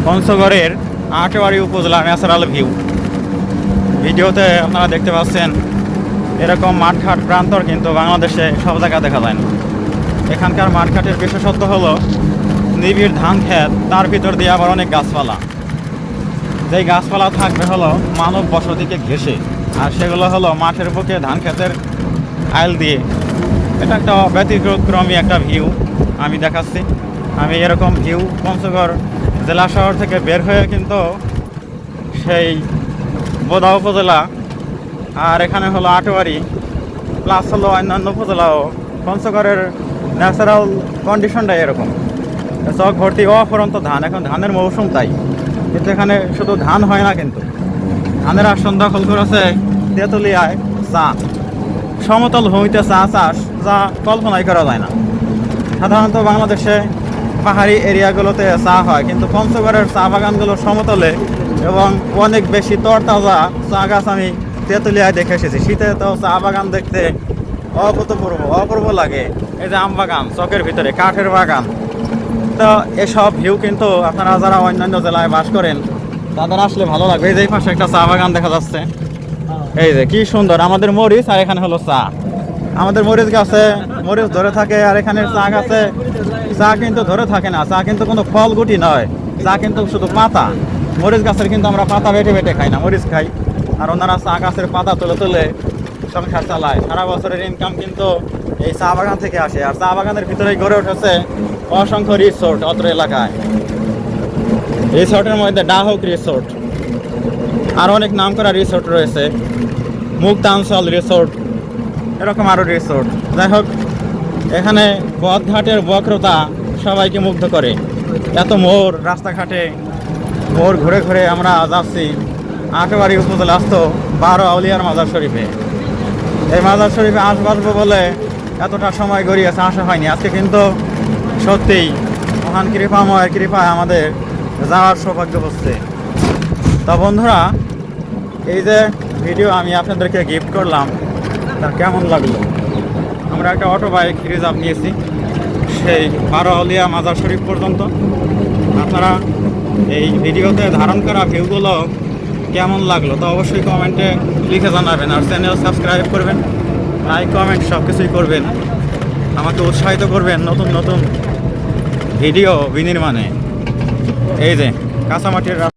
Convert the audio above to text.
পঞ্চগড়ের আটোয়ারি উপজেলার natural view. ভিডিওতে আপনারা দেখতে পাচ্ছেন এরকম মাঠঘাট প্রান্তর কিন্তু বাংলাদেশে সব জায়গায় দেখা যায় না। এখানকার মাঠঘাটের বিশেষত্ব হলো নিবিড় ধান ক্ষেত, তার ভিতর দিয়ে আবার অনেক গাছপালা। যেই গাছপালা থাকবে হলো মানব বসতিকে ঘেঁষে, আর সেগুলো হলো মাঠের বুকে ধান ক্ষেতের আইল দিয়ে। এটা একটা ব্যতিক্রমী একটা ভিউ আমি দেখাচ্ছি। আমি এরকম ভিউ পঞ্চগড় জেলা শহর থেকে বের হয়ে কিন্তু সেই বোদা উপজেলা আর এখানে হলো আটোয়ারি প্লাস হলো অন্যান্য উপজেলাও। পঞ্চগড়ের ন্যাচারাল কন্ডিশনটা এরকম, চক ভর্তি অফুরন্ত ধান। এখন ধানের মৌসুম, তাই কিন্তু এখানে শুধু ধান হয় না, কিন্তু ধানের আসন দখল করেছে তেঁতুলিয়ায় চা। সমতল ভূমিতে চা চাষ, যা কল্পনাই করা যায় না। সাধারণত বাংলাদেশে পাহাড়ি এরিয়াগুলোতে চা হয়, কিন্তু পঞ্চগড়ের চা বাগানগুলো সমতলে এবং অনেক বেশি তরতাজা চা গাছ আমি তেঁতুলিয়ায় দেখে এসেছি। শীতে তো চা বাগান দেখতে অপূর্ব লাগে। এই যে আম বাগান চকের ভিতরে, কাঠের বাগান। তো এসব ভিউ কিন্তু আপনারা যারা অন্যান্য জেলায় বাস করেন তাদের আসলে ভালো লাগবে। এই যে পাশে একটা চা বাগান দেখা যাচ্ছে, এই যে কি সুন্দর। আমাদের মরিচ আর এখানে হলো চা। আমাদের মরিচ গাছে মরিচ ধরে থাকে, আর এখানে চা গাছে চা কিন্তু ধরে থাকে না। চা কিন্তু কোনো ফল গুটি নয়, চা কিন্তু শুধু পাতা। মরিচ গাছের কিন্তু আমরা পাতা বেটে বেটে খাই না, মরিচ খাই। আর ওনারা চা গাছের পাতা তুলে তুলে সংসার চালায়। সারা বছরের ইনকাম কিন্তু এই চা বাগান থেকে আসে। আর চা বাগানের ভিতরেই গড়ে উঠেছে অসংখ্য রিসোর্ট অত্র এলাকায়। রিসোর্টের মধ্যে ডাহুক রিসোর্ট, আর অনেক নাম করা রিসোর্ট রয়েছে, মুক্তাঞ্চল রিসোর্ট, এরকম আরও রিসোর্ট। যাই হোক, এখানে পথঘাটের বক্রতা সবাইকে মুগ্ধ করে। এত মোড়, রাস্তাঘাটে মোড় ঘুরে ঘুরে আমরা যাচ্ছি আটোয়ারি উপজেলাস্থ 12 আউলিয়ার মাজার শরীফে। এই মাজার শরীফে আসবো বলে এতটা সময় গড়িয়েছে, আসা হয়নি। আজকে কিন্তু সত্যিই মহান কৃপাময়ের কৃপায় আমাদের যাওয়ার সৌভাগ্য হচ্ছে। তা বন্ধুরা, এই যে ভিডিও আমি আপনাদেরকে গিফট করলাম, তার কেমন লাগলো? আমরা একটা অটো বাইক রিজার্ভ নিয়েছি সেই 12 আউলিয়া মাজার শরীফ পর্যন্ত। আপনারা এই ভিডিওতে ধারণ করা ভিউগুলো কেমন লাগলো তো অবশ্যই কমেন্টে লিখে জানাবেন। আর চ্যানেল সাবস্ক্রাইব করবেন, লাইক কমেন্ট সব কিছুই করবেন, আমাকে উৎসাহিত করবেন নতুন নতুন ভিডিও বিনির্মাণে। এই যে কাঁচামাটির